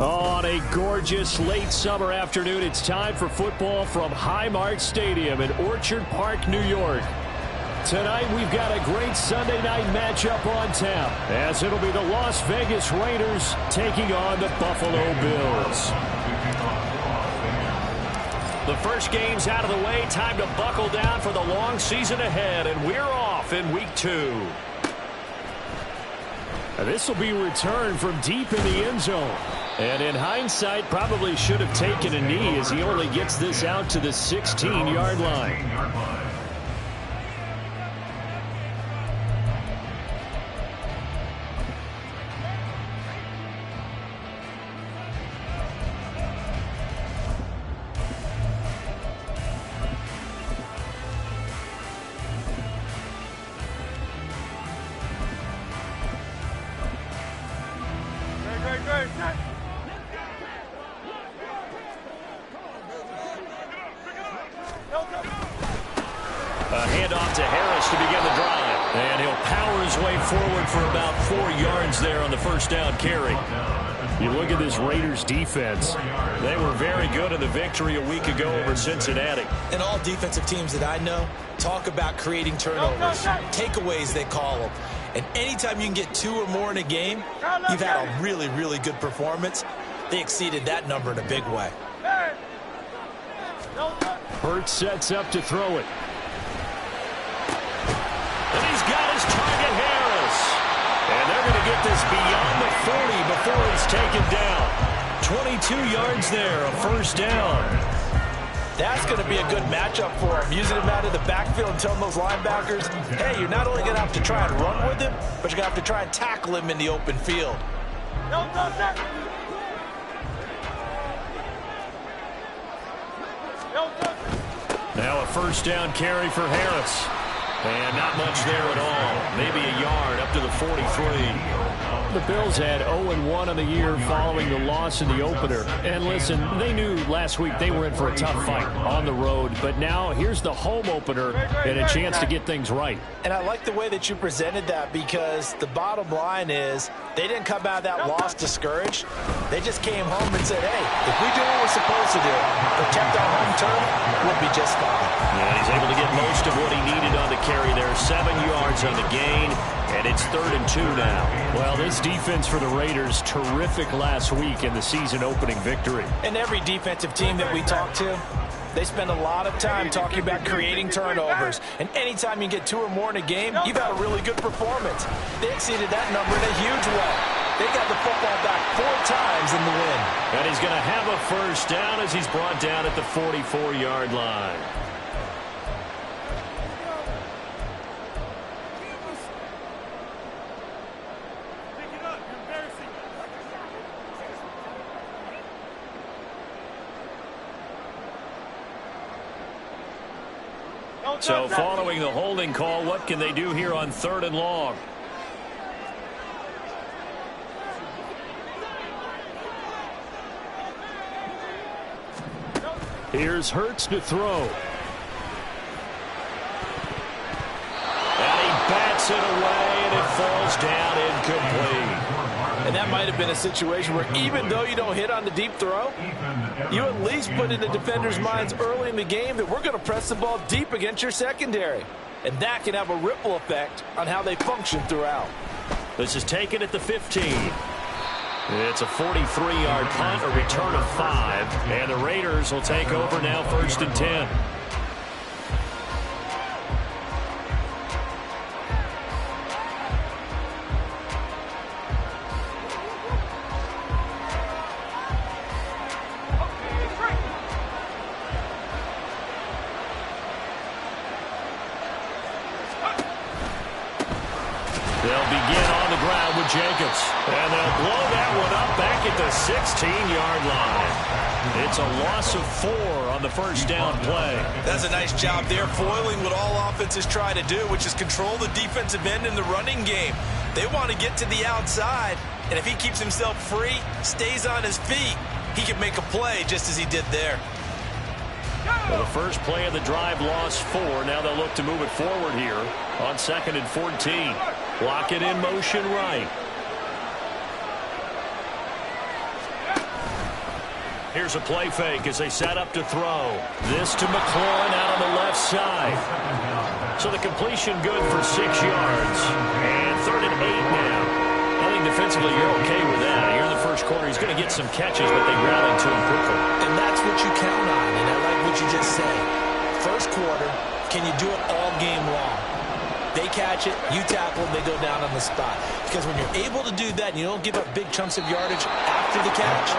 On a gorgeous late summer afternoon, it's time for football from Highmark Stadium in Orchard Park, New York. Tonight, we've got a great Sunday night matchup on tap, as it'll be the Las Vegas Raiders taking on the Buffalo Bills. The first game's out of the way. Time to buckle down for the long season ahead, and we're off in Week 2. This will be returned from deep in the end zone. And in hindsight, probably should have taken a knee as he only gets this out to the 16-yard line. A handoff to Harris to begin the drive. And he'll power his way forward for about 4 yards there on the first down carry. You look at this Raiders defense. They were very good in the victory a week ago over Cincinnati. And all defensive teams that I know talk about creating turnovers, takeaways they call them. And anytime you can get 2 or more in a game, you've had a really, really good performance. They exceeded that number in a big way. Hurts sets up to throw it. And he's got his target, Harris. And they're going to get this beyond the 40 before he's taken down. 22 yards there, a first down. That's going to be a good matchup for him. Using him out of the backfield and telling those linebackers, hey, you're not only going to have to try and run with him, but you're going to have to try and tackle him in the open field. Now a first down carry for Harris. And not much there at all. Maybe a yard up to the 43. The Bills had 0-1 on the year following the loss in the opener. And listen, they knew last week they were in for a tough fight on the road. But now here's the home opener and a chance to get things right. And I like the way that you presented that, because the bottom line is they didn't come out of that loss discouraged. They just came home and said, hey, if we do what we're supposed to do, protect our home turf, we'll be just fine. Yeah, he's able to get most of what he needed on the carry there. 7 yards on the gain, and it's 3rd and 2 now. Well, this defense for the Raiders, terrific last week in the season-opening victory. And every defensive team that we talk to, they spend a lot of time talking about creating turnovers. And anytime you get 2 or more in a game, you've had a really good performance. They exceeded that number in a huge way. They got the football back 4 times in the win. And he's going to have a first down as he's brought down at the 44-yard line. So following the holding call, what can they do here on 3rd and long? Here's Hurts to throw. And he bats it away, and it falls down incomplete. And that might have been a situation where even though you don't hit on the deep throw, you at least put in the defenders' minds early in the game that we're going to press the ball deep against your secondary. And that can have a ripple effect on how they function throughout. This is taken at the 15. It's a 43-yard punt, a return of 5. And the Raiders will take over now, 1st and 10. And they'll blow that one up back at the 16-yard line. It's a loss of 4 on the first down play. That's a nice job there, foiling what all offenses try to do, which is control the defensive end in the running game. They want to get to the outside, and if he keeps himself free, stays on his feet, he can make a play just as he did there. Well, the first play of the drive lost 4. Now they'll look to move it forward here on 2nd and 14. Block it in motion right. Here's a play fake as they set up to throw. This to McLaurin out on the left side. So the completion good for 6 yards. And 3rd and 8 now. I think defensively you're okay with that. Here in the first quarter, he's going to get some catches, but they rallied to him quickly. And that's what you count on, and I like what you just said. First quarter, can you do it all game long? They catch it, you tackle them, they go down on the spot. Because when you're able to do that and you don't give up big chunks of yardage after the catch,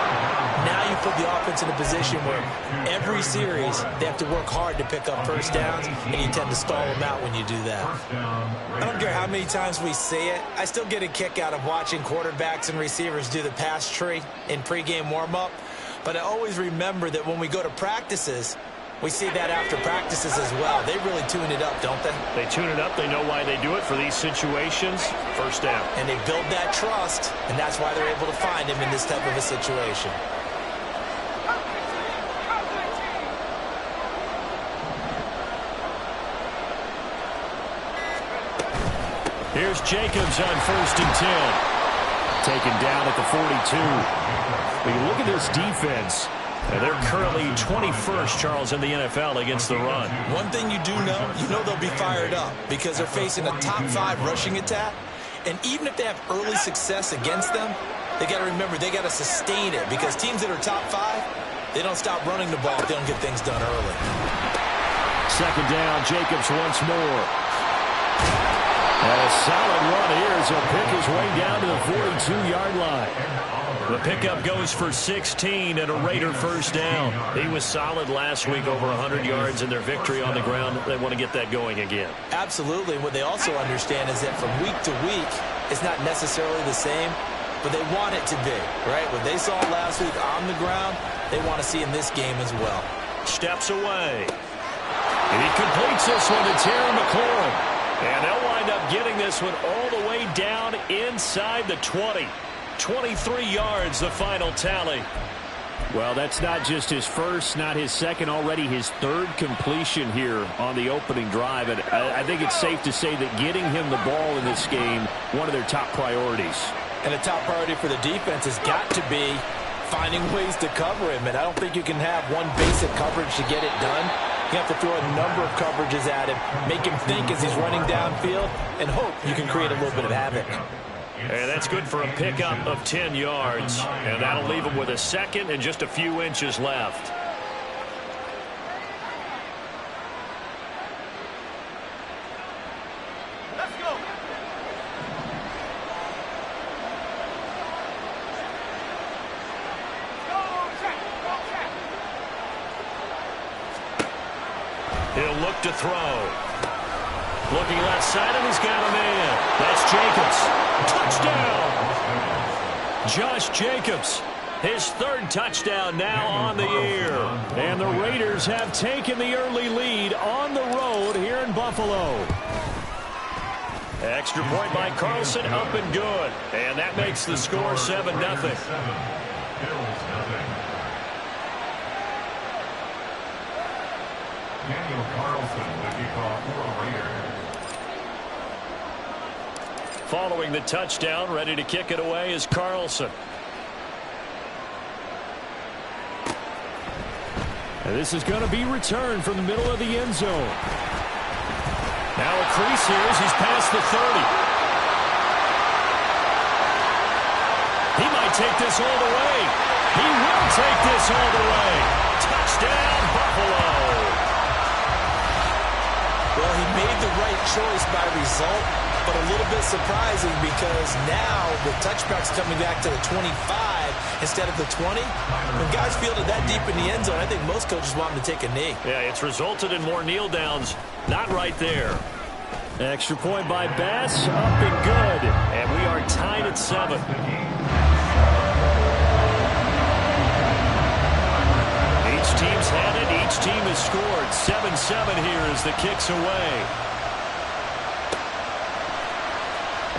now you put the offense in a position where every series they have to work hard to pick up first downs, and you tend to stall them out when you do that. I don't care how many times we say it, I still get a kick out of watching quarterbacks and receivers do the pass tree in pregame warm-up. But I always remember that when we go to practices, we see that after practices as well. They really tune it up, don't they? They tune it up. They know why they do it for these situations. First down. And they build that trust, and that's why they're able to find him in this type of a situation. Here's Jacobs on 1st and 10. Taken down at the 42. When you look at this defense, they're currently 21st, Charles, in the NFL against the run. One thing you know they'll be fired up because they're facing a top 5 rushing attack. And even if they have early success against them, they got to remember they got to sustain it because teams that are top 5, they don't stop running the ball if they don't get things done early. 2nd down, Jacobs once more. And a solid run here as he'll pick his way down to the 42-yard line. The pickup goes for 16 and a Raider first down. He was solid last week, over 100 yards in their victory on the ground. They want to get that going again. Absolutely. What they also understand is that from week to week, it's not necessarily the same, but they want it to be, right? What they saw last week on the ground, they want to see in this game as well. Steps away. And he completes this one to Terry McLaurin. And they'll wind up getting this one all the way down inside the 20. 23 yards, the final tally. Well, that's not just his first, not his second, already his 3rd completion here on the opening drive. And I think it's safe to say that getting him the ball in this game, one of their top priorities. And a top priority for the defense has got to be finding ways to cover him. And I don't think you can have one basic coverage to get it done. You have to throw a number of coverages at him, make him think as he's running downfield, and hope you can create a little bit of havoc. And that's good for a pickup of 10 yards. And that'll leave him with a 2nd and just a few inches left. Let's go. He'll look to throw. Looking left side, and he's got a man. That's Jacobs. Touchdown! Josh Jacobs, his 3rd touchdown now on the year. And the Raiders have taken the early lead on the road here in Buffalo. Extra point by Carlson, up and good. And that makes the score 7-0. Daniel Carlson, the kickoff for the Raiders. Following the touchdown, ready to kick it away is Carlson. And this is going to be returned from the middle of the end zone. Now a crease here as he's past the 30. He might take this all the way. He will take this all the way. Touchdown, Buffalo. Well, he made the right choice by result, but a little bit surprising because now the touchback's coming back to the 25 instead of the 20. When guys fielded that deep in the end zone, I think most coaches want them to take a knee. Yeah, it's resulted in more kneel downs. Not right there. Extra point by Bass, up and good. And we are tied at 7. Each team has scored 7-7 here as the kick's away.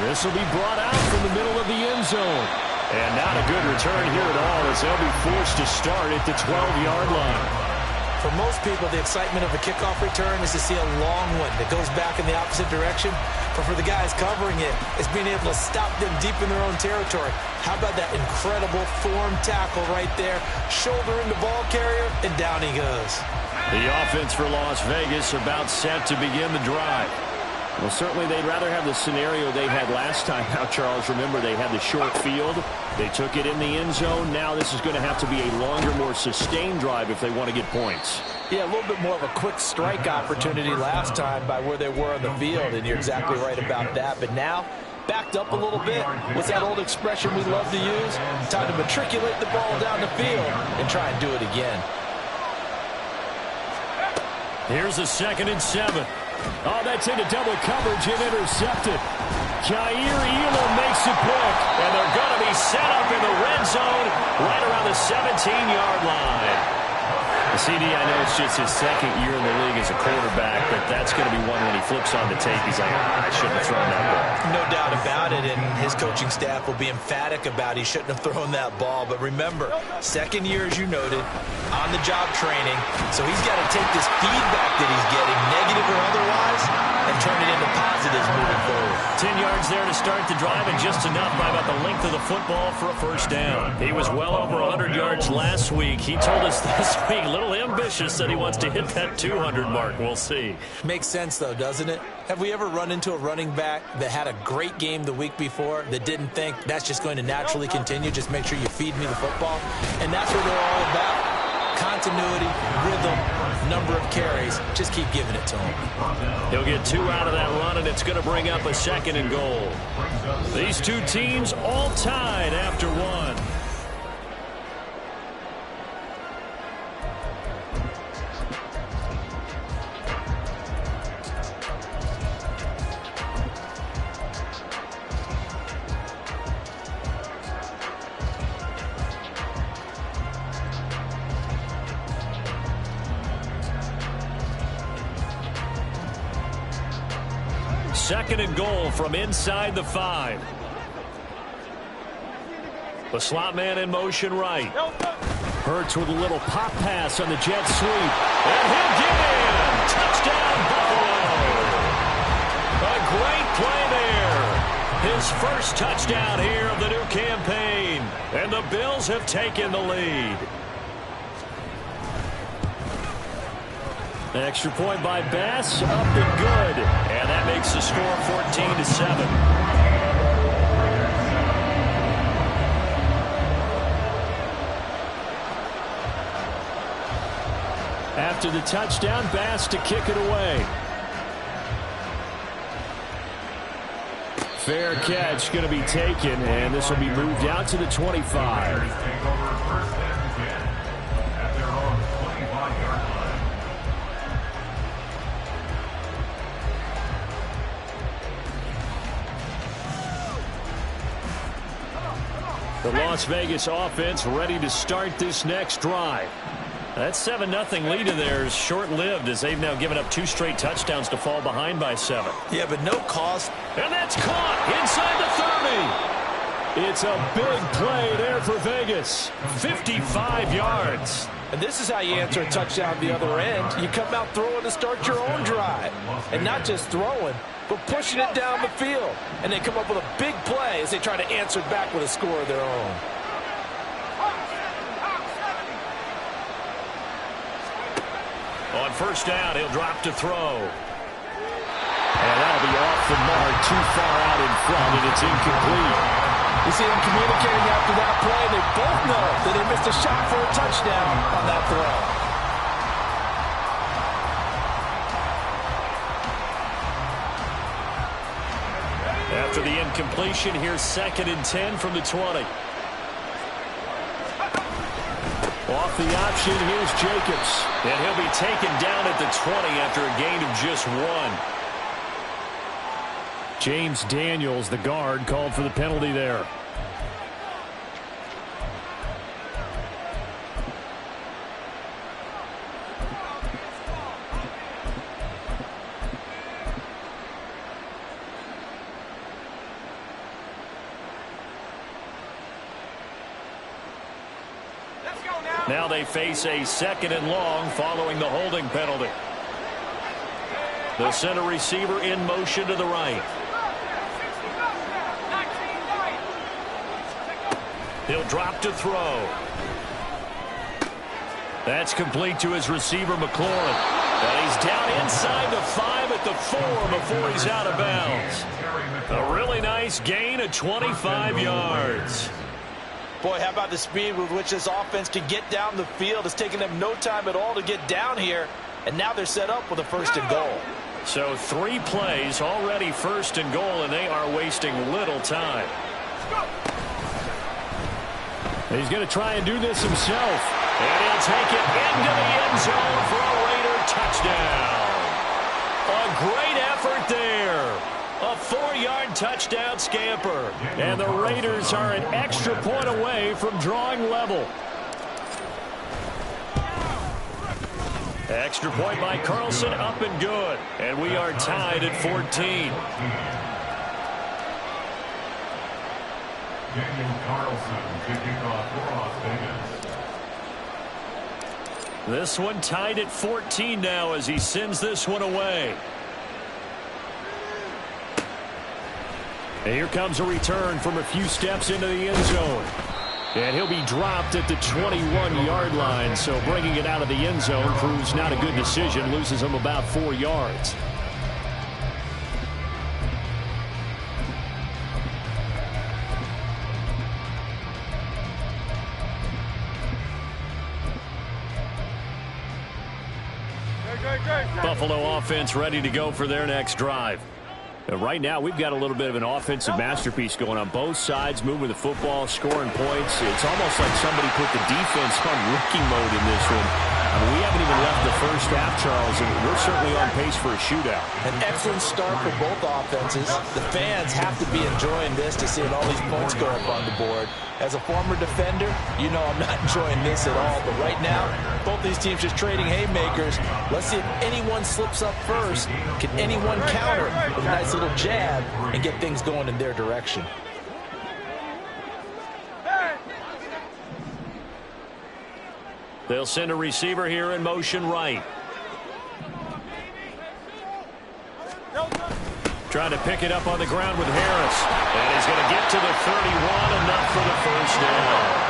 This will be brought out from the middle of the end zone. And not a good return here at all as they'll be forced to start at the 12-yard line. For most people, the excitement of a kickoff return is to see a long one that goes back in the opposite direction. But for the guys covering it, it's being able to stop them deep in their own territory. How about that incredible form tackle right there? Shoulder in the ball carrier, and down he goes. The offense for Las Vegas about set to begin the drive. Well, certainly they'd rather have the scenario they had last time. Now, Charles, remember they had the short field. They took it in the end zone. Now this is going to have to be a longer, more sustained drive if they want to get points. Yeah, a little bit more of a quick strike opportunity last time by where they were on the field, and you're exactly right about that. But now, backed up a little bit. What's that old expression we love to use? Time to matriculate the ball down the field and try and do it again. Here's a 2nd and 7. Oh, that's into double coverage and intercepted. Jair Elam makes a pick, and they're going to be set up in the red zone right around the 17-yard line. The CD, I know it's just his 2nd year in the league as a quarterback, but that's going to be one when he flips on the tape. He's like, I shouldn't have thrown that ball. No doubt about it, and his coaching staff will be emphatic about he shouldn't have thrown that ball. But remember, 2nd year, as you noted, on-the-job training, so he's got to take this feedback that he's getting, negative or otherwise, and turn it into positives moving forward. 10 yards there to start the drive, and just enough by about the length of the football for a first down. He was well over 100 yards last week. He told us this week, a little ambitious, that he wants to hit that 200 mark. We'll see. Makes sense, though, doesn't it? Have we ever run into a running back that had a great game the week before that didn't think that's just going to naturally continue? Just make sure you feed me the football. And that's what they're all about. Continuity, rhythm, number of carries. Just keep giving it to him. He'll get 2 out of that run, and it's going to bring up a 2nd and goal. These two teams all tied after 1. Second and goal from inside the 5. The slot man in motion right. Hurts with a little pop pass on the jet sweep. And he'll get in. Touchdown, Buffalo. A great play there. His first touchdown here of the new campaign. And the Bills have taken the lead. An extra point by Bass, up and good. And that makes the score 14-7. After the touchdown, Bass to kick it away. Fair catch going to be taken, and this will be moved out to the 25. The Las Vegas offense ready to start this next drive. That 7-0 lead of theirs short-lived as they've now given up 2 straight touchdowns to fall behind by 7. Yeah, but no cause. And that's caught inside the 30. It's a big play there for Vegas. 55 yards. And this is how you answer a touchdown at the other end. You come out throwing to start your own drive. And not just throwing, but pushing it down the field. And they come up with a big play as they try to answer back with a score of their own. On first down, he'll drop to throw. And that'll be off the mark, too far out in front, and it's incomplete. You see them communicating after that play. They both know that they missed a shot for a touchdown on that throw. After the incompletion, here's 2nd and 10 from the 20. Off the option, here's Jacobs. And he'll be taken down at the 20 after a gain of just 1. James Daniels, the guard, called for the penalty there. Now they face a 2nd and long following the holding penalty. The center receiver in motion to the right. He'll drop to throw. That's complete to his receiver, McLaurin. And he's down inside the 5 at the 4 before he's out of bounds. A really nice gain of 25 yards. Boy, how about the speed with which this offense can get down the field? It's taken them no time at all to get down here. And now they're set up with a 1st and goal. So 3 plays, already 1st and goal, and they are wasting little time. He's going to try and do this himself. And he'll take it into the end zone for a Raider touchdown. A great effort there. A 4-yard touchdown scamper. And the Raiders are an extra point away from drawing level. Extra point by Carlson, up and good. And we are tied at 14. Daniel Carlson to kick off for Las Vegas. This one tied at 14 now as he sends this one away. And here comes a return from a few steps into the end zone. And he'll be dropped at the 21-yard line. So bringing it out of the end zone proves not a good decision. Loses him about 4 yards. Buffalo offense ready to go for their next drive. And right now, we've got a little bit of an offensive masterpiece going on both sides, moving the football, scoring points. It's almost like somebody put the defense on rookie mode in this one. I mean, we haven't even left the first half, Charles, and we're certainly on pace for a shootout. An excellent start for both offenses. The fans have to be enjoying this to seeing all these points go up on the board. As a former defender, you know I'm not enjoying this at all. But right now, both these teams just trading haymakers. Let's see if anyone slips up first. Can anyone counter with a nice little jab and get things going in their direction? They'll send a receiver here in motion right. Trying to pick it up on the ground with Harris. And he's going to get to the 31, enough for the first down.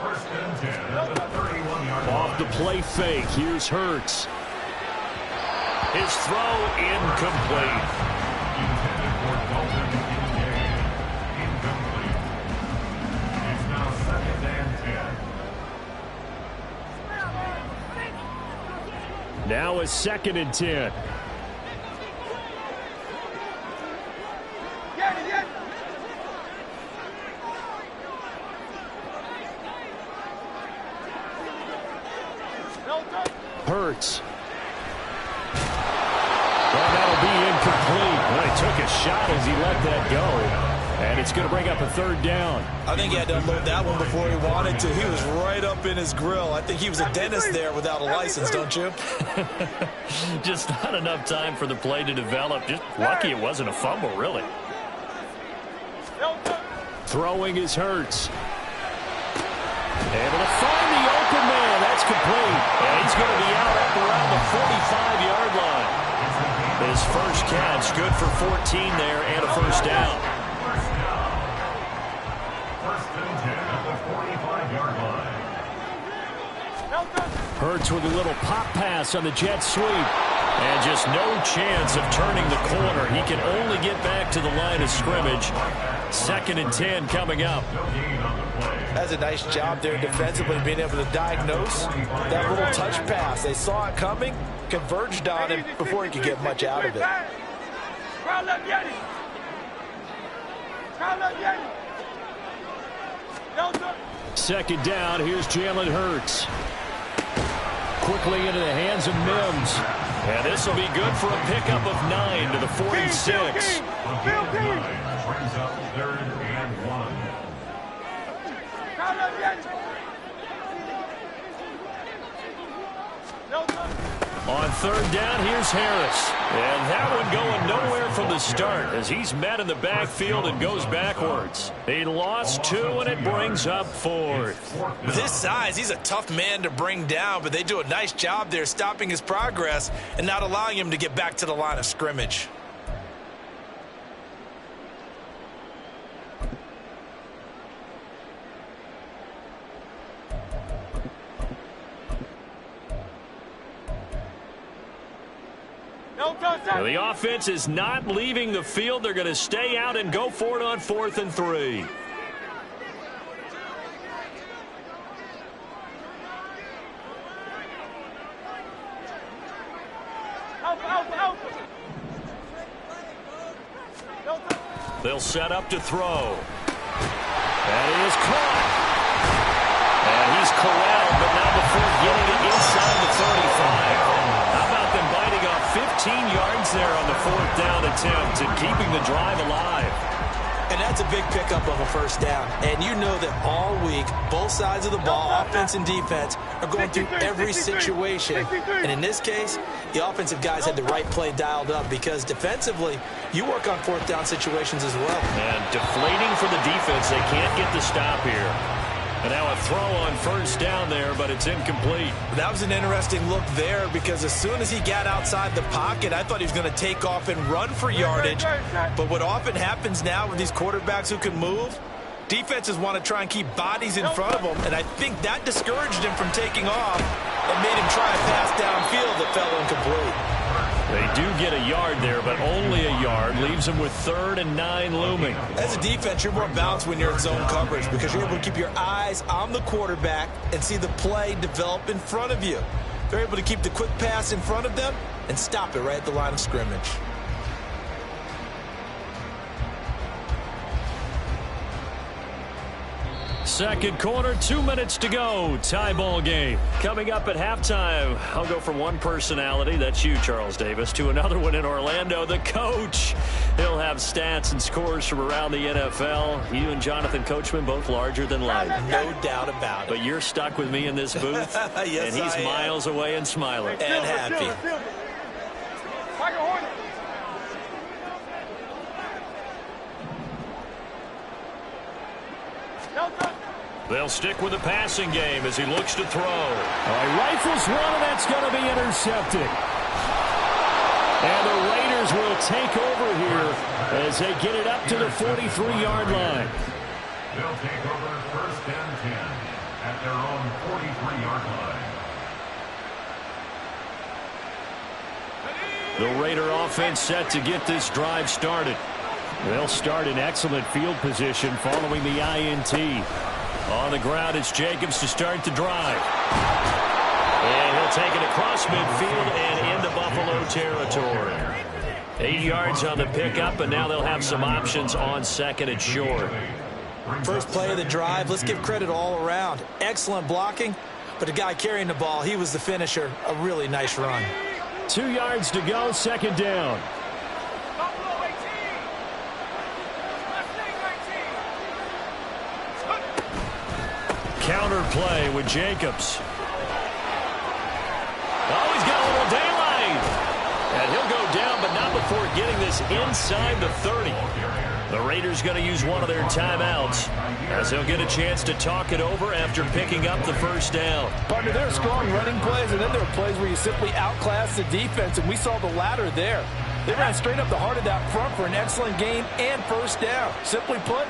First and 10 at the 31-yard line. Off the play fake, here's Hurts. His throw incomplete. Intended for Dalton Kincaid. Incomplete. It's now 2nd and 10. Now a 2nd and 10. Hurts. Well, that'll be incomplete. Well, he took a shot as he let that go. And it's going to bring up a 3rd down. I think he had to unload that one before he wanted to. He was right up in his grill. I think he was a dentist there without a license, don't you? Just not enough time for the play to develop. Just lucky it wasn't a fumble, really. Throwing is Hurts. Able to find the open man. That's complete. And he's going to be out up around the 45-yard line. His first catch, good for 14 there and a first down. First and 10 at the 45-yard line. Hurts with a little pop pass on the jet sweep. And just no chance of turning the corner. He can only get back to the line of scrimmage. 2nd and 10 coming up. That's a nice job there defensively, being able to diagnose that little touch pass. They saw it coming, converged on him before he could get much out of it. Second down, here's Jalen Hurts. Quickly into the hands of Mims. And this will be good for a pickup of 9 to the 46. Brings up 3rd and 1. On third down, here's Harris. And that one going nowhere from the start as he's met in the backfield and goes backwards. He lost 2, and it brings up 4th. With his size, he's a tough man to bring down, but they do a nice job there stopping his progress and not allowing him to get back to the line of scrimmage. Now the offense is not leaving the field. They're going to stay out and go for it on 4th and 3. They'll set up to throw. And he is caught. And he's corralled, but not before getting it inside the 35. How about them biting off 15 yards there on the 4th down attempt and keeping the drive alive? And that's a big pickup of a first down. And you know that all week, both sides of the ball, offense and defense, are going through every situation. And in this case, the offensive guys had the right play dialed up because defensively, you work on 4th down situations as well. And deflating for the defense. They can't get the stop here. And now a throw on 1st down there, but it's incomplete. That was an interesting look there because as soon as he got outside the pocket, I thought he was going to take off and run for yardage. But what often happens now with these quarterbacks who can move, defenses want to try and keep bodies in front of them, and I think that discouraged him from taking off and made him try a pass downfield that fell incomplete. They do get a yard there, but only a yard. Leaves them with 3rd and 9 looming. As a defense, you're more balanced when you're in zone coverage because you're able to keep your eyes on the quarterback and see the play develop in front of you. They're able to keep the quick pass in front of them and stop it right at the line of scrimmage. Second quarter, 2 minutes to go. Tie ball game. Coming up at halftime, I'll go from one personality, that's you, Charles Davis, to another one in Orlando, the coach. He'll have stats and scores from around the NFL. You and Jonathan Coachman, both larger than life. No doubt about it. But you're stuck with me in this booth, yes, and he's miles away and smiling. And happy. They'll stick with the passing game as he looks to throw. Rifles one, and that's going to be intercepted. And the Raiders will take over here as they get it up to the 43-yard line. They'll take over 1st and 10 at their own 43-yard line. The Raider offense set to get this drive started. They'll start in excellent field position following the INT. On the ground, it's Jacobs to start the drive. And he'll take it across midfield and into Buffalo territory. 8 yards on the pickup, and now they'll have some options on 2nd and short. First play of the drive, let's give credit all around. Excellent blocking, but the guy carrying the ball, he was the finisher. A really nice run. 2 yards to go, 2nd down. Counter play with Jacobs. Oh, he's got a little daylight. And he'll go down, but not before getting this inside the 30. The Raiders going to use one of their timeouts as they'll get a chance to talk it over after picking up the 1st down. Partner, there are strong running plays, and then there are plays where you simply outclass the defense, and we saw the latter there. They ran straight up the heart of that front for an excellent gain and 1st down. Simply put,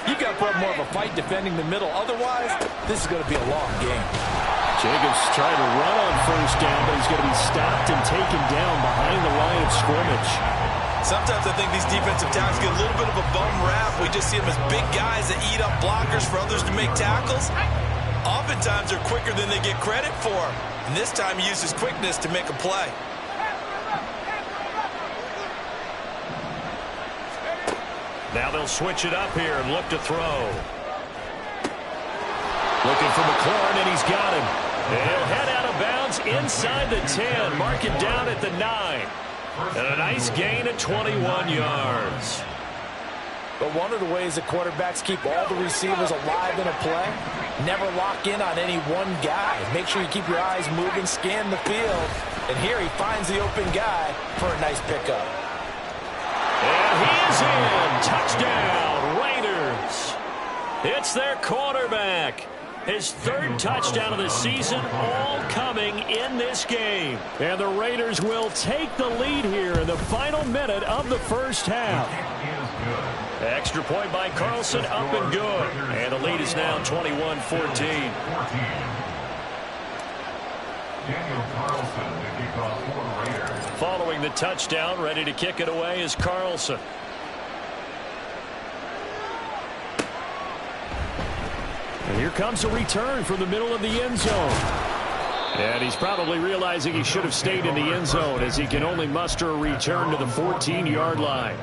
you've got to put more of a fight defending the middle. Otherwise, this is going to be a long game. Jacobs tried to run on 1st down, but he's going to be stopped and taken down behind the line of scrimmage. Sometimes I think these defensive tackles get a little bit of a bum rap. We just see them as big guys that eat up blockers for others to make tackles. Oftentimes, they're quicker than they get credit for. And this time, he used his quickness to make a play. Now they'll switch it up here and look to throw. Looking for McLaurin, and he's got him. And he'll head out of bounds inside the 10. Mark it down at the 9. And a nice gain of 21 yards. But one of the ways that quarterbacks keep all the receivers alive in a play, never lock in on any one guy. Make sure you keep your eyes moving, scan the field, And here he finds the open guy for a nice pickup. And he is in. Touchdown, Raiders. It's their quarterback. His third touchdown of the season, all coming in this game. And the Raiders will take the lead here in the final minute of the first half. Extra point by Carlson, up and good. And the lead is now 21-14. Following the touchdown, ready to kick it away is Carlson. And here comes a return from the middle of the end zone. And he's probably realizing he should have stayed in the end zone as he can only muster a return to the 14-yard line.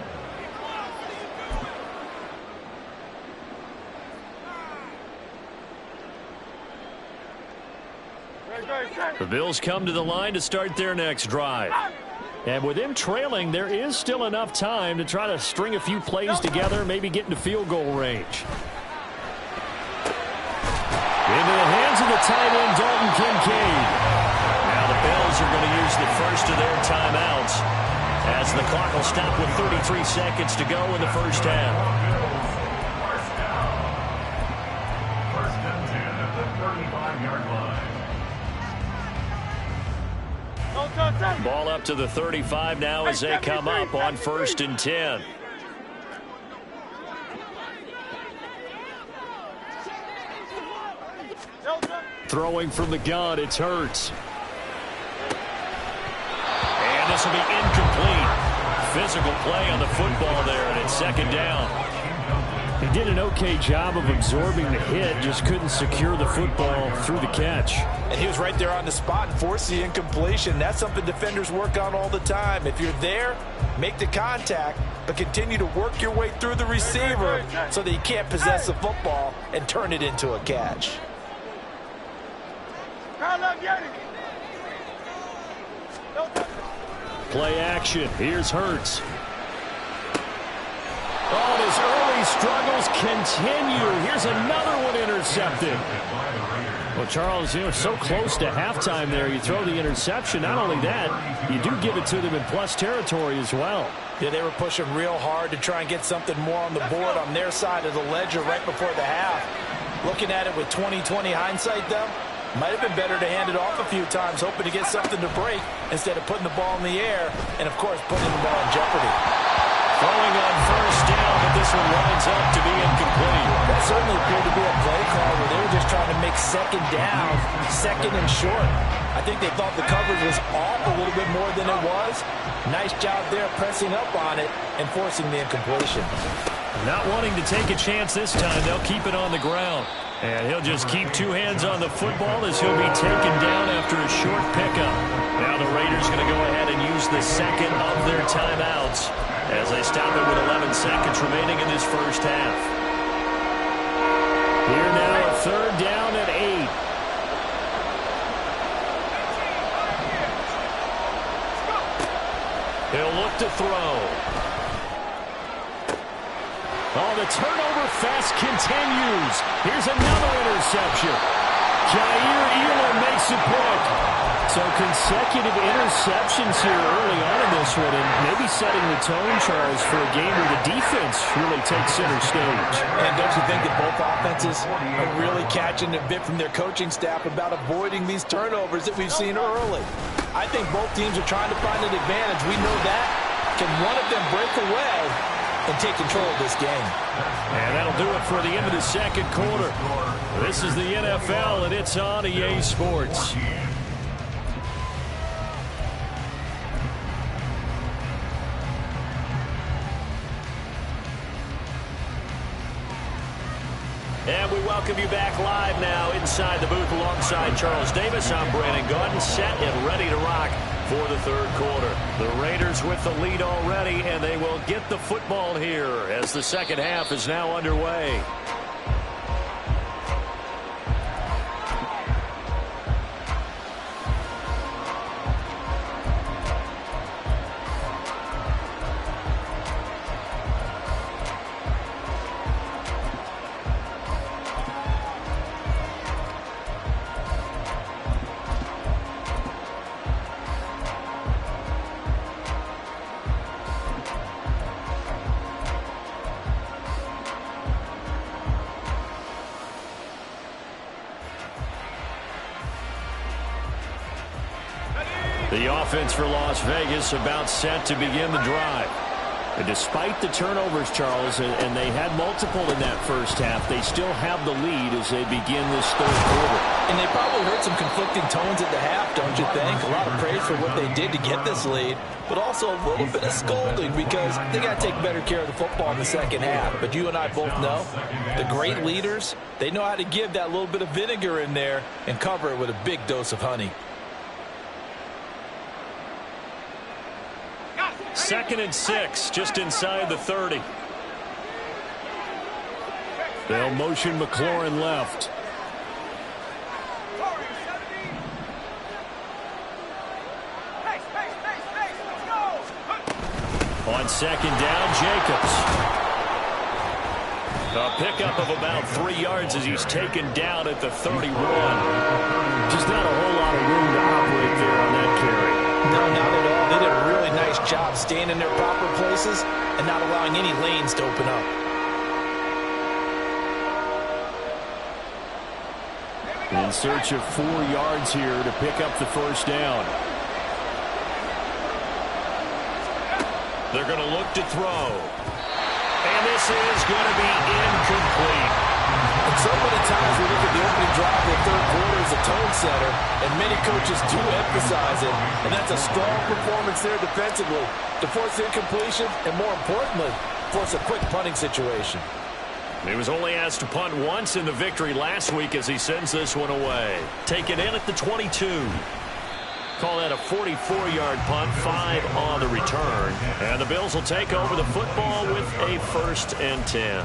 The Bills come to the line to start their next drive. And with him trailing, there is still enough time to try to string a few plays together, maybe get into field goal range. Into the hands of the tight end, Dalton Kincaid. Now the Bills are going to use the first of their timeouts as the clock will stop with 33 seconds to go in the first half. First and 10 at the 35-yard line. Ball up to the 35 now as they come up on first and 10. Throwing from the gun, it's Hurts. And this will be incomplete. Physical play on the football there, and it's second down. He did an okay job of absorbing the hit, just couldn't secure the football through the catch. And he was right there on the spot and forced the incompletion. That's something defenders work on all the time. If you're there, make the contact, but continue to work your way through the receiver so that you can't possess the football and turn it into a catch. Play action. Here's Hurts. Oh, his early struggles continue. Here's another one intercepted. Well, Charles, so close to halftime there. You throw the interception. Not only that, you do give it to them in plus territory as well. Yeah, they were pushing real hard to try and get something more on the board on their side of the ledger right before the half. Looking at it with 20/20 hindsight, though, might have been better to hand it off a few times, hoping to get something to break instead of putting the ball in the air and, of course, putting the ball in jeopardy. Throwing on first down, but this one winds up to be incomplete. That certainly appeared to be a play call where they were just trying to make second down, second and short. I think they thought the coverage was off a little bit more than it was. Nice job there pressing up on it and forcing the incompletion. Not wanting to take a chance this time, they'll keep it on the ground. And he'll just keep two hands on the football as he'll be taken down after a short pickup. Now the Raiders going to go ahead and use the second of their timeouts as they stop it with 11 seconds remaining in this first half. Here now, a third down at 8. He'll look to throw. Oh, the turnover fest continues. Here's another interception. Jair Elam makes a pick. So consecutive interceptions here early on in this one, and maybe setting the tone, Charles, for a game where the defense really takes center stage. And don't you think that both offenses are really catching a bit from their coaching staff about avoiding these turnovers that we've seen early? I think both teams are trying to find an advantage. We know that. Can one of them break away and take control of this game? And that'll do it for the end of the second quarter. This is the NFL, and it's on EA Sports. And we welcome you back live now inside the booth alongside Charles Davis. I'm Brandon Gaudin, set and ready to rock for the third quarter. The Raiders with the lead already, and they will get the football here as the second half is now underway. The offense for Las Vegas about set to begin the drive. And despite the turnovers, Charles, and they had multiple in that first half, they still have the lead as they begin this third quarter. And they probably heard some conflicting tones at the half, don't you think? A lot of praise for what they did to get this lead, but also a little bit of scolding because they got to take better care of the football in the second half. But you and I both know the great leaders, they know how to give that little bit of vinegar in there and cover it with a big dose of honey. 2nd and 6, just inside the 30. They'll motion McLaurin left. On 2nd down, Jacobs. A pickup of about 3 yards as he's taken down at the 31. Just not a whole lot of room to operate there on that carry. No, not at all. They did a really nice job staying in their proper places and not allowing any lanes to open up. In search of 4 yards here to pick up the first down. They're going to look to throw. And this is going to be incomplete. And so many times we look at the opening drive of the third quarter as a tone setter, and many coaches do emphasize it. And that's a strong performance there defensively to force incompletion and, more importantly, force a quick punting situation. He was only asked to punt once in the victory last week as he sends this one away. Taken in at the 22. Call that a 44-yard punt, 5 on the return. And the Bills will take over the football with a 1st and 10.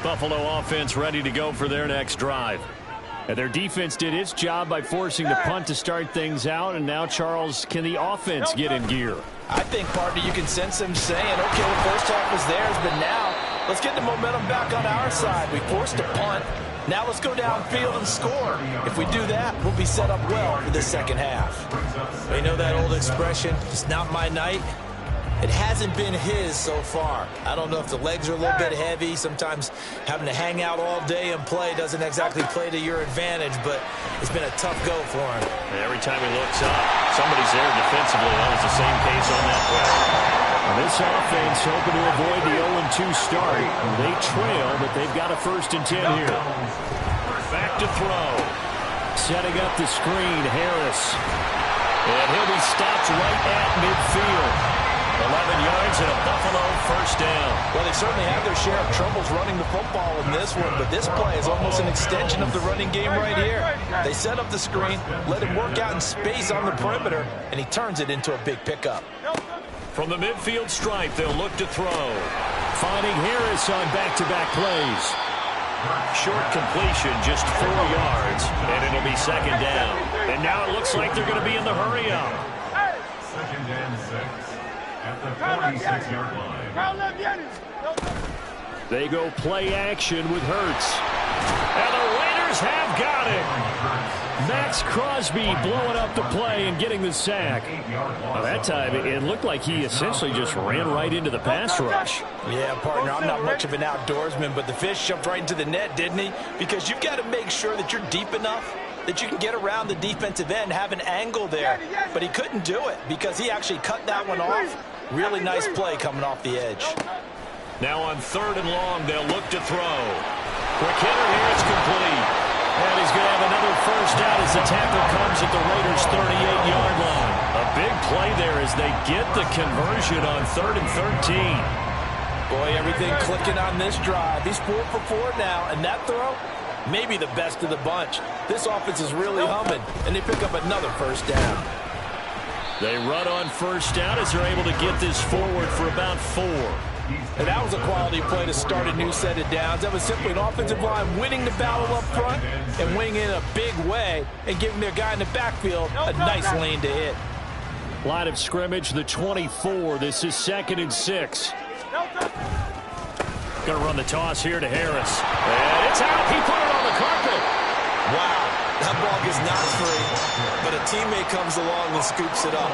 Buffalo offense ready to go for their next drive. And their defense did its job by forcing the punt to start things out. And now, Charles, can the offense get in gear? I think, partner, you can sense them saying, okay, the first half was theirs, but now let's get the momentum back on our side. We forced a punt. Now let's go downfield and score. If we do that, we'll be set up well for the second half. You know that old expression, it's not my night? It hasn't been his so far. I don't know if the legs are a little bit heavy. Sometimes having to hang out all day and play doesn't exactly play to your advantage, but it's been a tough go for him. And every time he looks up, somebody's there defensively. That was the same case on that play. This offense hoping to avoid the 0-2 start. They trail, but they've got a 1st and 10 here. Back to throw. Setting up the screen, Harris. And he'll be stopped right at midfield. 11 yards and a Buffalo 1st down. Well, they certainly have their share of troubles running the football in this one, but this play is almost an extension of the running game right here. They set up the screen, let him work out in space on the perimeter, and he turns it into a big pickup. From the midfield stripe, they'll look to throw. Finding Harris on back-to-back plays. Short completion, just 4 yards, and it'll be 2nd down. And now it looks like they're going to be in the hurry-up. 2nd and 6. At the 46-yard line. They go play action with Hurts. And the Raiders have got it. Max Crosby blowing up the play and getting the sack. Well, that time it looked like he essentially just ran right into the pass rush. Yeah, partner, I'm not much of an outdoorsman, but the fish jumped right into the net, didn't he? Because you've got to make sure that you're deep enough that you can get around the defensive end, have an angle there. But he couldn't do it because he actually cut that one off. Really nice play coming off the edge. Now on 3rd and long, they'll look to throw. Quick hitter here, it's complete. And he's going to have another 1st down as the tackle comes at the Raiders' 38-yard line. A big play there as they get the conversion on 3rd and 13. Boy, everything clicking on this drive. He's 4 for 4 now, and that throw, maybe the best of the bunch. This offense is really humming, and they pick up another 1st down. They run on 1st down as they're able to get this forward for about 4. And that was a quality play to start a new set of downs. That was simply an offensive line winning the battle up front and winning it in a big way and giving their guy in the backfield a nice lane to hit. Line of scrimmage, the 24. This is 2nd and 6. Going to run the toss here to Harris. And it's out. He put it on the carpet. Wow. That ball gets knocked free, but a teammate comes along and scoops it up.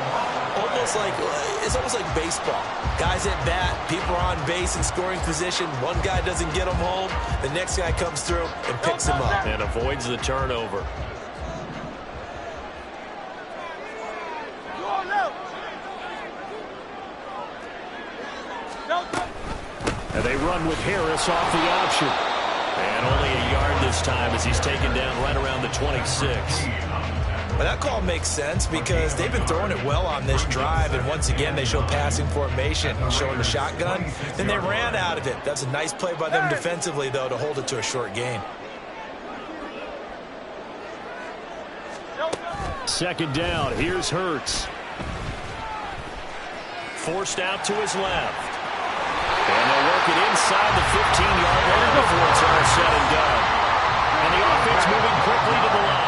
It's almost like baseball. Guys at bat, people are on base in scoring position. One guy doesn't get him home. The next guy comes through and picks him up. And avoids the turnover. And they run with Harris off the option. And only a yard this time as he's taken down right around the 26. But that call makes sense because they've been throwing it well on this drive, and once again they show passing formation, showing the shotgun. Then they ran out of it. That's a nice play by them defensively, though, to hold it to a short gain. Second down. Here's Hurts. Forced out to his left. And they'll work it inside the 15-yard line before it's all said and done. And the offense moving quickly to the line.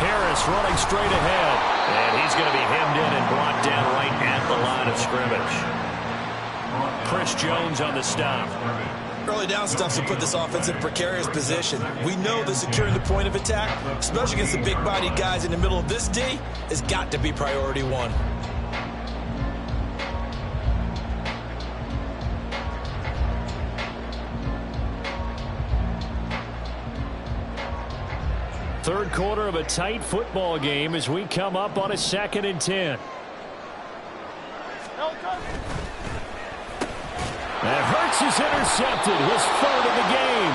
Harris running straight ahead. And he's going to be hemmed in and brought down right at the line of scrimmage. Chris Jones on the stop. Early down stuffs will put this offense in a precarious position. We know that securing the point of attack, especially against the big-bodied guys in the middle of this D, has got to be priority one. Third quarter of a tight football game as we come up on a 2nd and 10. And Hurts is intercepted, his third of the game.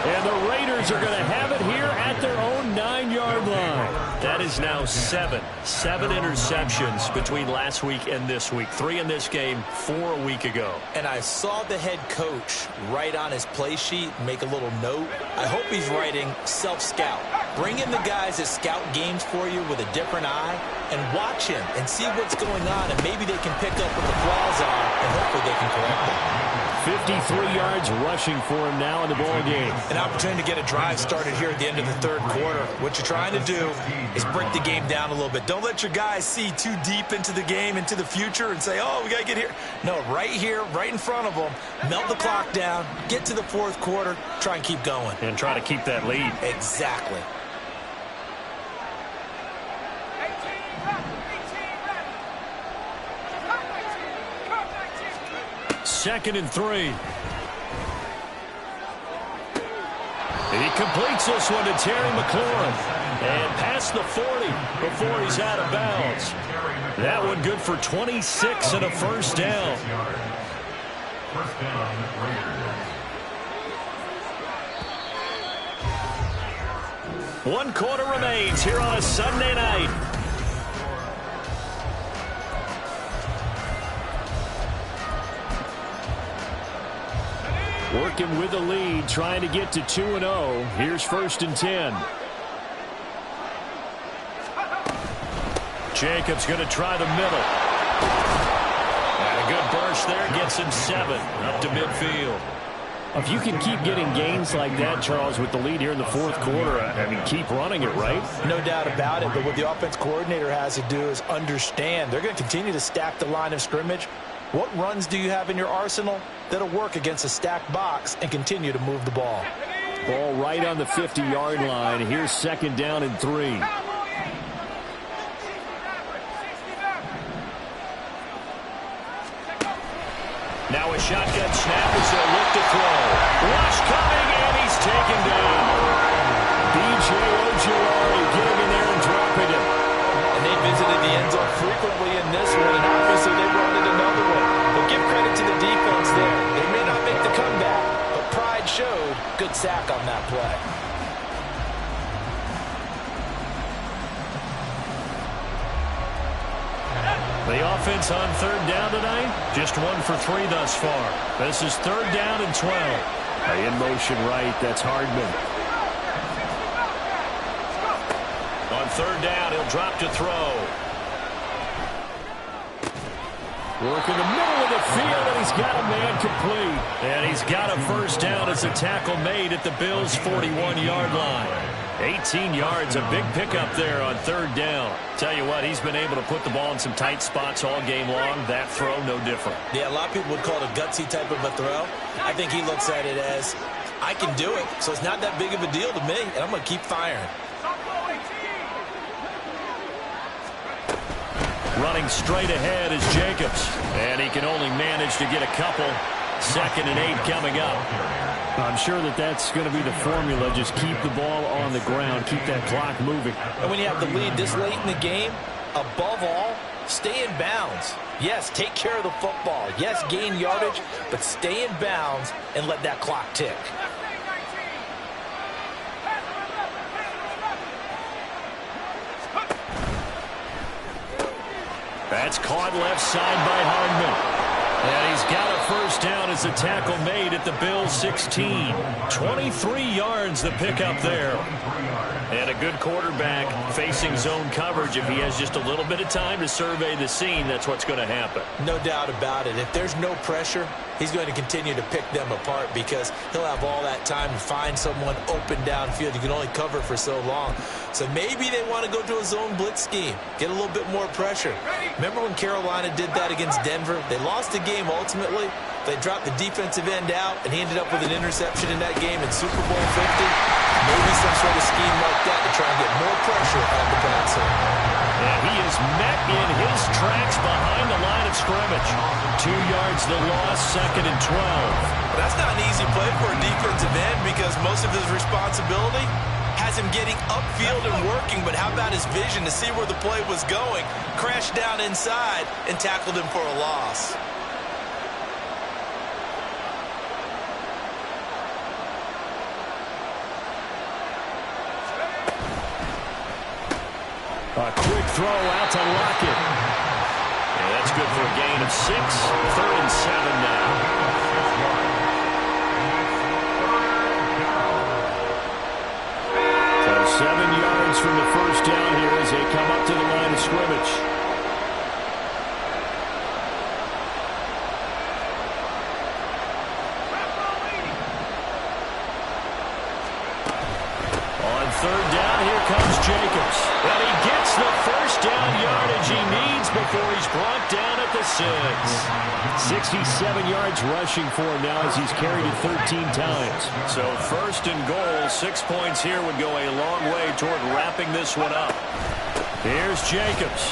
And the Raiders are going to have it here at their own 9-yard line. That is now 7 interceptions between last week and this week. 3 in this game, 4 a week ago. And I saw the head coach write on his play sheet, make a little note. I hope he's writing self-scout. Bring in the guys that scout games for you with a different eye and watch him and see what's going on, and maybe they can pick up what the flaws are, and hopefully they can correct them. 53 yards rushing for him now in the ball game. An opportunity to get a drive started here at the end of the third quarter. What you're trying to do is break the game down a little bit. Don't let your guys see too deep into the game, into the future, and say, oh, we got to get here. No, right here, right in front of them, melt the clock down, get to the fourth quarter, try and keep going. And try to keep that lead. Exactly. Second and 3. He completes this one to Terry McLaurin. And past the 40 before he's out of bounds. That one good for 26 and a first down. One quarter remains here on a Sunday night. Working with the lead, trying to get to 2-0. Here's 1st and 10. Jacobs going to try the middle. And a good burst there gets him 7 up to midfield. If you can keep getting gains like that, Charles, with the lead here in the fourth quarter, I mean, keep running it, right? No doubt about it, but what the offense coordinator has to do is understand they're going to continue to stack the line of scrimmage. What runs do you have in your arsenal that'll work against a stacked box and continue to move the ball? Ball right on the 50-yard line. Here's 2nd down and 3. Now a shotgun snap as they'll look to throw. Rush coming, and he's taken down. B.J. Ojulari getting in there and dropping it. And they visited the end zone frequently in this one, and obviously they wanted another one. But give credit to the defense there. They may not make the comeback, but pride showed. Good sack on that play. The offense on 3rd down tonight, just 1 for 3 thus far. This is 3rd down and 12. In motion right, that's Hardman. On 3rd down, he'll drop to throw. Work in the middle of the field, and he's got a man complete. And he's got a first down as a tackle made at the Bills' 41-yard line. 18 yards, a big pickup there on 3rd down. Tell you what, he's been able to put the ball in some tight spots all game long. That throw, no different. Yeah, a lot of people would call it a gutsy type of a throw. I think he looks at it as I can do it, so it's not that big of a deal to me, and I'm going to keep firing. Running straight ahead is Jacobs, and he can only manage to get a couple. 2nd and 8 coming up. I'm sure that's going to be the formula. Just keep the ball on the ground. Keep that clock moving. And when you have the lead this late in the game, above all, stay in bounds. Yes, take care of the football. Yes, gain yardage, but stay in bounds and let that clock tick. That's caught left side by Hardman. And he's got a first down as a tackle made at the Bills' 16. 23 yards the pickup there. And a good quarterback facing zone coverage. If he has just a little bit of time to survey the scene, that's what's going to happen. No doubt about it. If there's no pressure, he's going to continue to pick them apart because he'll have all that time to find someone open downfield. You can only cover for so long. So maybe they want to go to a zone blitz scheme, get a little bit more pressure. Remember when Carolina did that against Denver? They lost the game ultimately. They dropped the defensive end out, and he ended up with an interception in that game in Super Bowl 50. Maybe some sort of scheme like that to try and get more pressure on the passer. And he is met in his tracks behind the line of scrimmage. 2 yards the loss, 2nd and 12. That's not an easy play for a defensive end because most of his responsibility has him getting upfield and working, but how about his vision to see where the play was going, crashed down inside, and tackled him for a loss. A quick throw out to Lockett. And that's good for a gain of 6. 3rd and 7 now. So 7 yards from the first down here as they come up to the line of scrimmage. On 3rd down, here comes Jacobs. And he gets the first down yardage he needs before he's brought down at the 6. 67 yards rushing for him now as he's carried it 13 times. So 1st and goal, 6 points here would go a long way toward wrapping this one up. Here's Jacobs.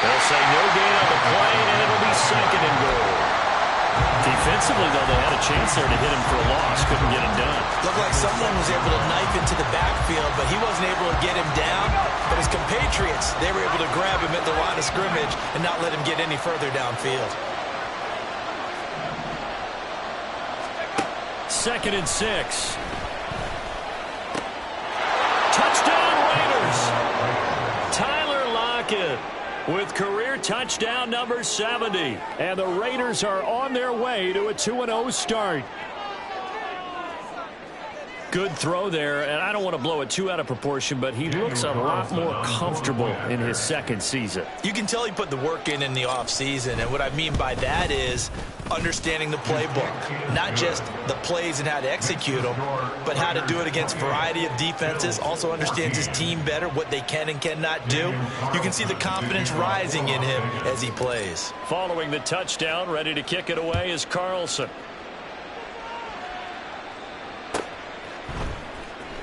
They'll say no gain on the play, and it'll be 2nd and goal. Defensively, though, they had a chance there to hit him for a loss. Couldn't get it done. Looked like someone was able to knife into the backfield, but he wasn't able to get him down. But his compatriots, they were able to grab him at the line of scrimmage and not let him get any further downfield. 2nd and 6. Touchdown Raiders! Tyler Lockett with career touchdown number 70. And the Raiders are on their way to a 2-0 start. Good throw there, and I don't want to blow it too out of proportion, but he looks a lot more comfortable in his 2nd season. You can tell he put the work in the offseason, and what I mean by that is understanding the playbook. Not just the plays and how to execute them, but how to do it against a variety of defenses. Also understands his team better, what they can and cannot do. You can see the confidence rising in him as he plays. Following the touchdown, ready to kick it away is Carlson.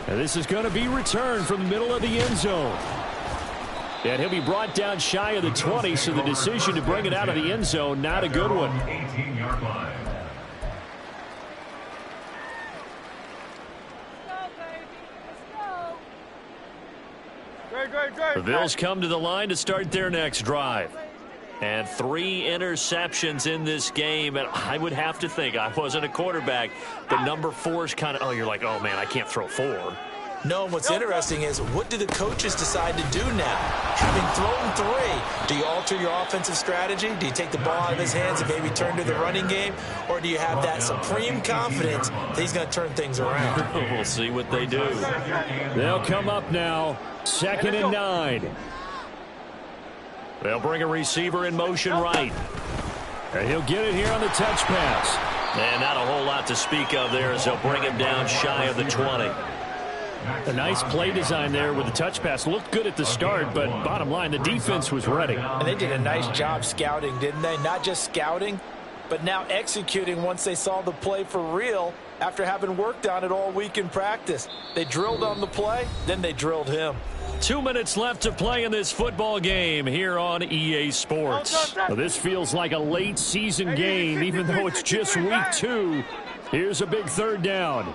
And this is going to be returned from the middle of the end zone. And he'll be brought down shy of the 20, so the decision to bring it out of the end zone, not a good one. 18-yard line. The Bills come to the line to start their next drive. And 3 interceptions in this game. And I would have to think, I wasn't a quarterback, but number 4 is kind of, oh, you're like, oh, man, I can't throw 4. No, what's interesting is what do the coaches decide to do now? Having thrown 3, do you alter your offensive strategy? Do you take the ball out of his hands and maybe turn to the running game? Or do you have that supreme confidence that he's going to turn things around? We'll see what they do. They'll come up now, 2nd and 9. They'll bring a receiver in motion right. And he'll get it here on the touch pass. And not a whole lot to speak of there as they'll bring him down shy of the 20. A nice play design there with the touch pass. Looked good at the start, but bottom line, the defense was ready. And they did a nice job scouting, didn't they? Not just scouting, but now executing once they saw the play for real after having worked on it all week in practice. They drilled on the play, then they drilled him. 2 minutes left to play in this football game here on EA Sports. Well, this feels like a late season game, even though it's just week 2. Here's a big third down.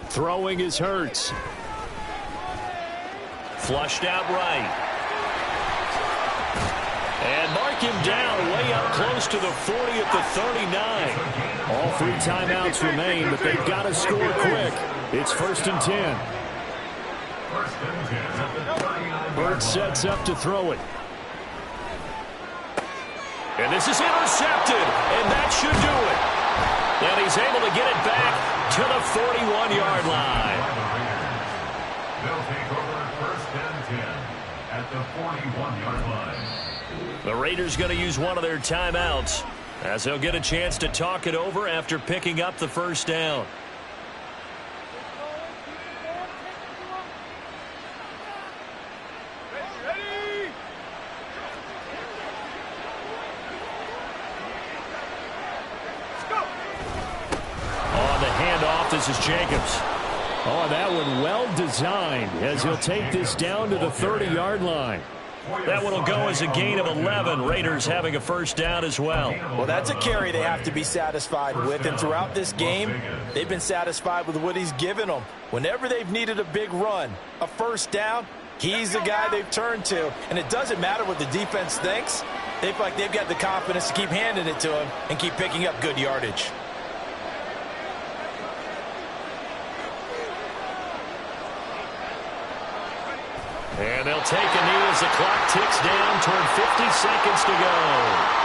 Throwing is Hurts. Flushed out right. And mark him down way up close to the 40 at the 39. All 3 timeouts remain, but they've got to score quick. It's 1st and 10. Bird sets up to throw it. And this is intercepted, and that should do it. And he's able to get it back to the 41-yard line. They'll take over 1st and 10 at the 41-yard line. The Raiders going to use one of their timeouts as they'll get a chance to talk it over after picking up the first down. This is Jacobs. Oh, that one well designed as he'll take this down to the 30-yard line. That one will go as a gain of 11. Raiders having a first down as well. Well, that's a carry they have to be satisfied with. And throughout this game, they've been satisfied with what he's given them. Whenever they've needed a big run, a first down, he's the guy they've turned to. And it doesn't matter what the defense thinks. They feel like they've got the confidence to keep handing it to him and keep picking up good yardage. And they'll take a knee as the clock ticks down toward 50 seconds to go.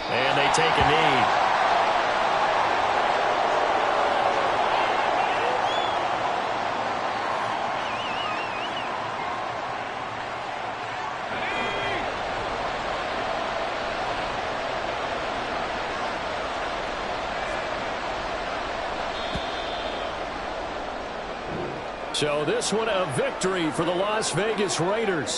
And they take a knee. So this one a victory for the Las Vegas Raiders.